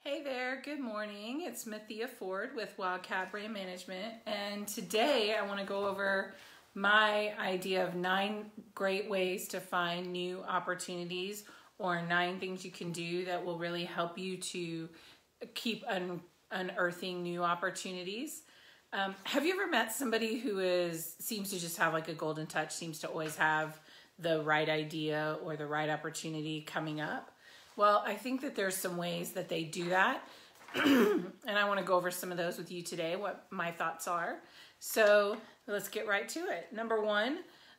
Hey there, good morning. It's Mathia Ford with Wildcat Brand Management, and today I want to go over my idea of 9 great ways to find new opportunities, or 9 things you can do that will really help you to keep unearthing new opportunities. Have you ever met somebody who seems to just have like a golden touch, seems to always have the right idea or the right opportunity coming up? Well, I think that there's some ways that they do that, and I want to go over some of those with you today, what my thoughts are. So let's get right to it. Number 1,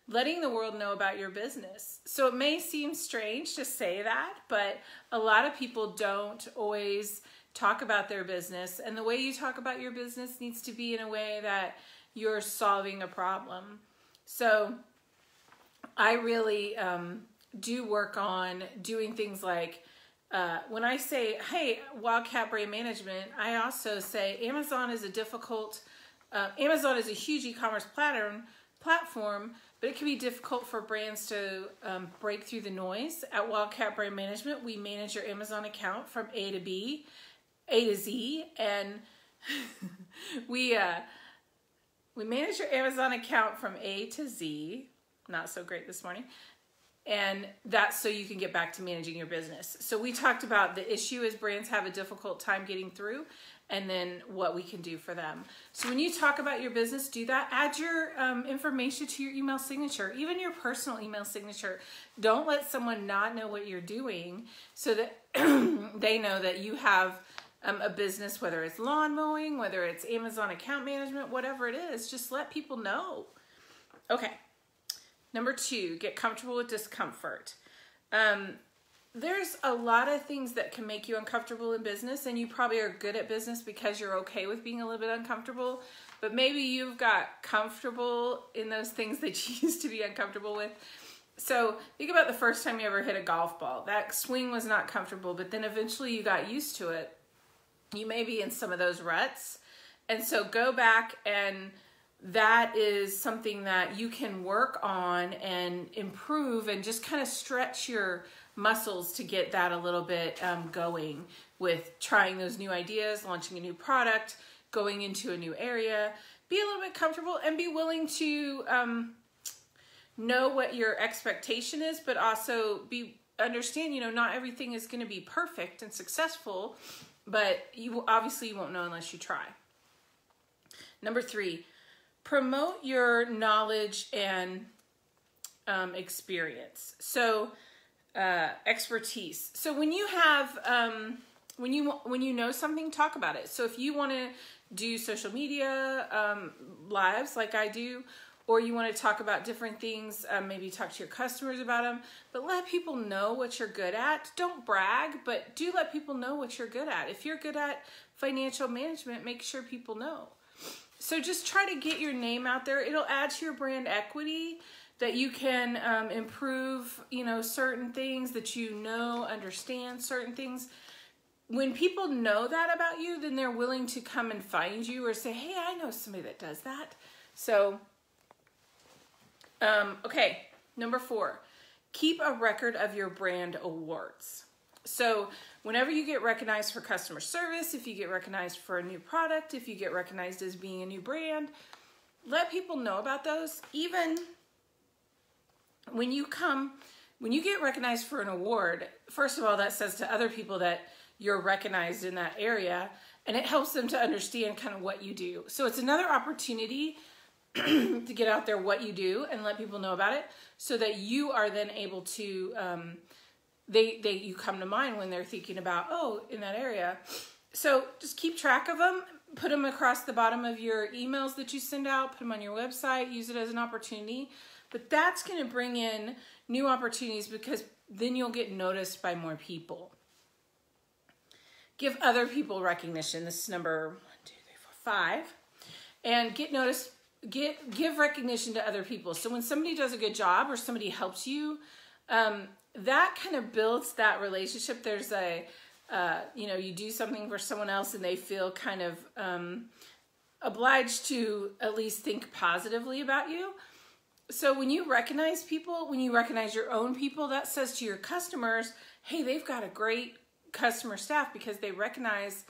letting the world know about your business. So it may seem strange to say that, but a lot of people don't always talk about their business, and the way you talk about your business needs to be in a way that you're solving a problem. So I really do work on doing things like when I say, hey, Wildcat Brand Management, I also say Amazon is Amazon is a huge e-commerce platform, but it can be difficult for brands to break through the noise. At Wildcat Brand Management, we manage your Amazon account from A to Z, and we manage your Amazon account from A to Z. Not so great this morning. And that's so you can get back to managing your business. So we talked about the issue is brands have a difficult time getting through, and then what we can do for them. So when you talk about your business, do that. Add your information to your email signature, even your personal email signature. Don't let someone not know what you're doing, so that they know that you have a business, whether it's lawn mowing, whether it's Amazon account management, whatever it is. Just let people know. Okay. Number 2, get comfortable with discomfort. There's a lot of things that can make you uncomfortable in business, and you probably are good at business because you're okay with being a little bit uncomfortable, but maybe you've got comfortable in those things that you used to be uncomfortable with. So think about the first time you ever hit a golf ball. That swing was not comfortable, but then eventually you got used to it. You may be in some of those ruts, and so go back, and that is something that you can work on and improve and just kind of stretch your muscles to get that a little bit going with trying those new ideas, launching a new product, going into a new area. Be a little bit comfortable and be willing to know what your expectation is, but also understand, not everything is going to be perfect and successful, but you won't know unless you try. Number 3, promote your knowledge and experience. So expertise. So when you have, when you know something, talk about it. So if you want to do social media lives like I do, or you want to talk about different things, maybe talk to your customers about them, but let people know what you're good at. Don't brag, but do let people know what you're good at. If you're good at financial management, make sure people know. So just try to get your name out there. It'll add to your brand equity, that you can improve, certain things, that understand certain things. When people know that about you, then they're willing to come and find you or say, hey, I know somebody that does that. So, okay, number 4, keep a record of your brand awards. So whenever you get recognized for customer service, if you get recognized for a new product, if you get recognized as being a new brand, let people know about those. Even when you get recognized for an award, first of all, that says to other people that you're recognized in that area, and it helps them to understand kind of what you do. So it's another opportunity to get out there what you do and let people know about it, so that you are then able to you come to mind when they're thinking about, in that area. So just keep track of them, put them across the bottom of your emails that you send out, put them on your website, use it as an opportunity. But that's going to bring in new opportunities, because then you'll get noticed by more people. Give other people recognition. This is number 1, 2, 3, 4, 5. And get noticed. Give recognition to other people. So when somebody does a good job or somebody helps you, that kind of builds that relationship. There's you do something for someone else and they feel kind of obliged to at least think positively about you. So when you recognize people, when you recognize your own people, that says to your customers, hey, they've got a great customer staff because they recognize,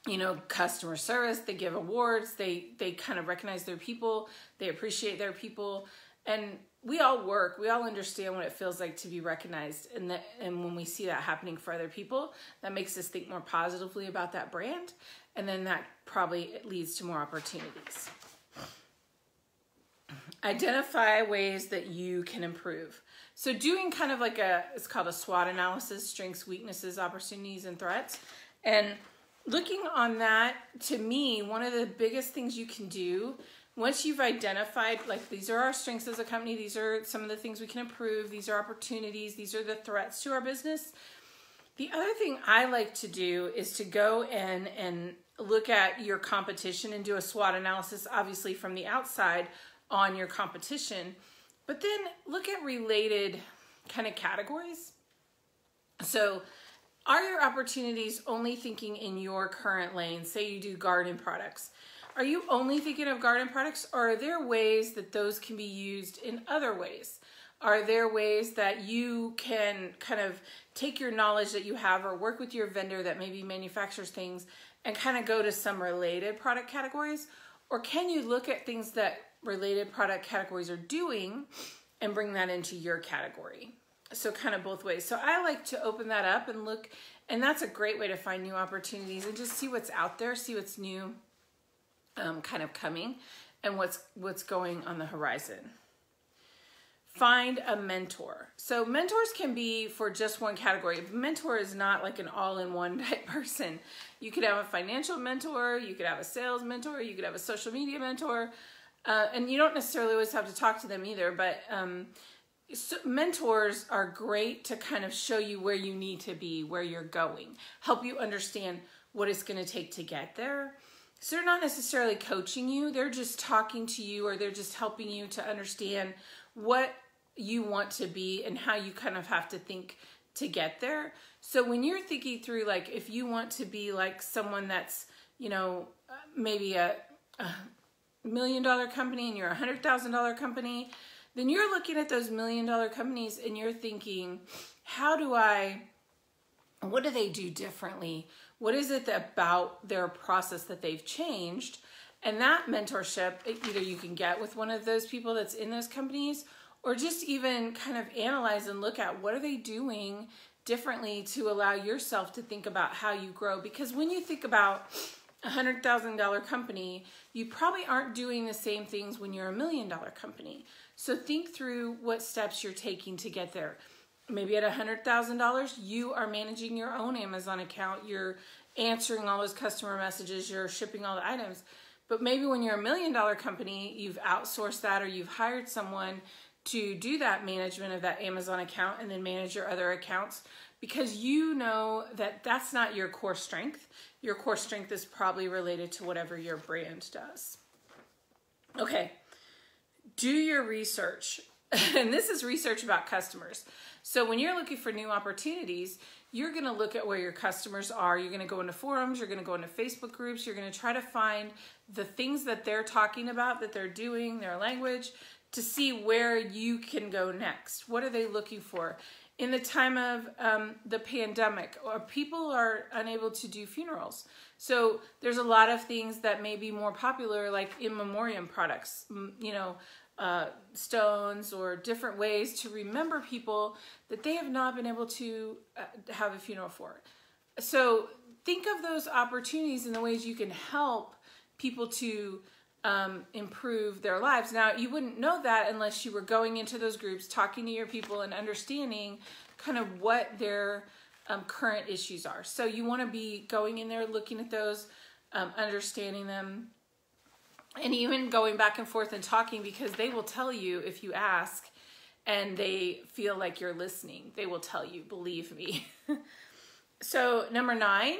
you know, customer service. They give awards. They kind of recognize their people. They appreciate their people. And we all understand what it feels like to be recognized. And when we see that happening for other people, that makes us think more positively about that brand. And then that probably leads to more opportunities. Identify ways that you can improve. So doing kind of like it's called a SWOT analysis, strengths, weaknesses, opportunities, and threats. And looking on that, to me, one of the biggest things you can do once you've identified, like, these are our strengths as a company, these are some of the things we can improve, these are opportunities, these are the threats to our business. The other thing I like to do is to go in and look at your competition and do a SWOT analysis, obviously from the outside on your competition, but then look at related kind of categories. So are your opportunities only thinking in your current lane? Say you do garden products. Are you only thinking of garden products, or are there ways that those can be used in other ways? Are there ways that you can kind of take your knowledge that you have or work with your vendor that maybe manufactures things and kind of go to some related product categories? Or can you look at things that related product categories are doing and bring that into your category? So kind of both ways. So I like to open that up and look, and that's a great way to find new opportunities and just see what's out there, see what's new, kind of coming, and what's going on the horizon. Find a mentor. So mentors can be for just one category. A mentor is not like an all-in-one type person. You could have a financial mentor, you could have a sales mentor, you could have a social media mentor, and you don't necessarily always have to talk to them either, but so mentors are great to kind of show you where you need to be, where you're going, help you understand what it's going to take to get there. So they're not necessarily coaching you, they're just talking to you, or they're just helping you to understand what you want to be and how you kind of have to think to get there. So when you're thinking through, like, if you want to be like someone that's, you know, maybe a $1 million company and you're a $100,000 company, then you're looking at those $1 million companies and you're thinking, what do they do differently? What is it about their process that they've changed? And that mentorship, either you can get with one of those people that's in those companies, or just even kind of analyze and look at what are they doing differently to allow yourself to think about how you grow. Because when you think about a $100,000 company, you probably aren't doing the same things when you're a $1 million company. So think through what steps you're taking to get there. Maybe at $100,000, you are managing your own Amazon account. You're answering all those customer messages. You're shipping all the items. But maybe when you're a $1 million company, you've outsourced that, or you've hired someone to do that management of that Amazon account and then manage your other accounts, because you know that that's not your core strength. Your core strength is probably related to whatever your brand does. Okay, do your research. And this is research about customers. So when you're looking for new opportunities, you're going to look at where your customers are. You're going to go into forums. You're going to go into Facebook groups. You're going to try to find the things that they're talking about, that they're doing, their language, to see where you can go next. What are they looking for? In the time of the pandemic, or people are unable to do funerals. So there's a lot of things that may be more popular, like in memoriam products, you know, stones or different ways to remember people that they have not been able to have a funeral for. So think of those opportunities and the ways you can help people to improve their lives. Now, you wouldn't know that unless you were going into those groups, talking to your people and understanding kind of what their current issues are. So you want to be going in there, looking at those, understanding them, and even going back and forth and talking, because they will tell you if you ask and they feel like you're listening. They will tell you, believe me. So number 9,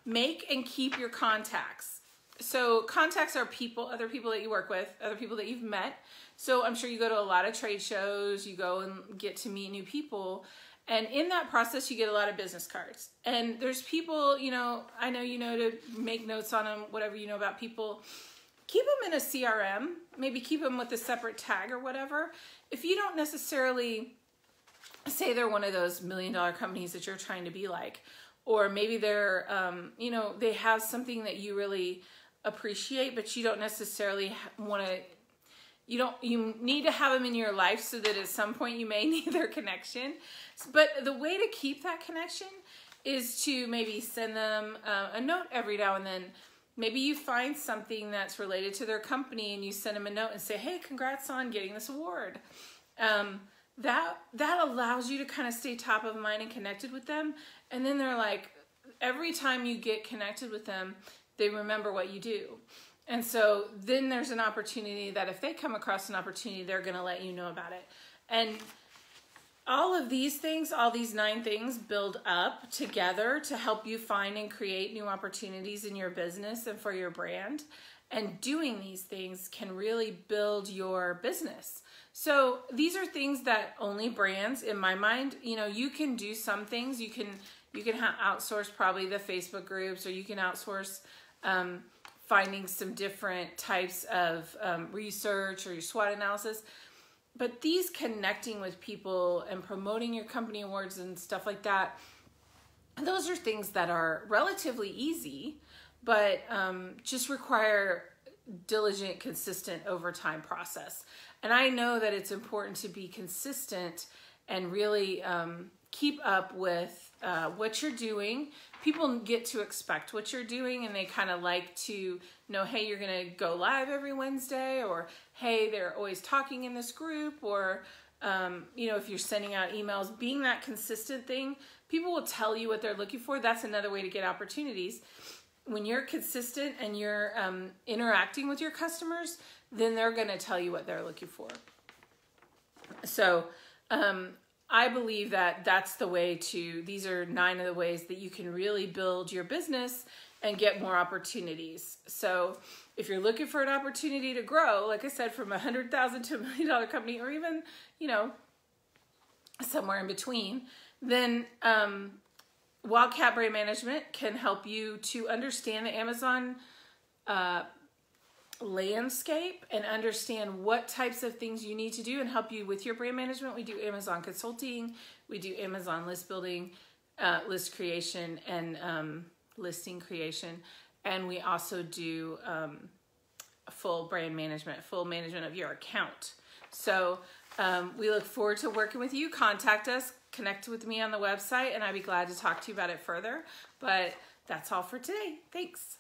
make and keep your contacts. So contacts are people, other people that you work with, other people that you've met. So I'm sure you go to a lot of trade shows, you go and get to meet new people. And in that process, you get a lot of business cards. And there's people, you know, I know you know to make notes on them, whatever you know about people. Keep them in a CRM, maybe keep them with a separate tag or whatever. If you don't necessarily say they're one of those $1 million companies that you're trying to be like, or maybe they're, you know, they have something that you really appreciate, but you don't necessarily want to, you need to have them in your life so that at some point you may need their connection. But the way to keep that connection is to maybe send them a note every now and then. Maybe you find something that's related to their company and you send them a note and say, hey, congrats on getting this award. That allows you to kind of stay top of mind and connected with them. And then they're like, every time you get connected with them, they remember what you do. And so then there's an opportunity that if they come across an opportunity, they're going to let you know about it. And all of these things, all these 9 things build up together to help you find and create new opportunities in your business and for your brand. And doing these things can really build your business. So these are things that only brands, in my mind, you know, you can do some things. You can outsource probably the Facebook groups, or you can outsource finding some different types of research or your SWOT analysis. But these connecting with people and promoting your company awards and stuff like that, those are things that are relatively easy, but just require diligent, consistent over time process. And I know that it's important to be consistent and really keep up with what you're doing. People get to expect what you're doing, and they kind of like to know, hey, you're going to go live every Wednesday, or hey, they're always talking in this group, or you know, if you're sending out emails, being that consistent thing, people will tell you what they're looking for. That's another way to get opportunities. When you're consistent and you're interacting with your customers, then they're going to tell you what they're looking for. So I believe that that's the way to, these are 9 of the ways that you can really build your business and get more opportunities. So if you're looking for an opportunity to grow, like I said, from $100,000 to $1 million company, or even, you know, somewhere in between, then Wildcat Brand Management can help you to understand the Amazon landscape and understand what types of things you need to do and help you with your brand management. We do Amazon consulting, we do Amazon list building, list creation, and listing creation. And we also do full brand management, full management of your account. So we look forward to working with you. Contact us, connect with me on the website, and I'd be glad to talk to you about it further. But that's all for today. Thanks.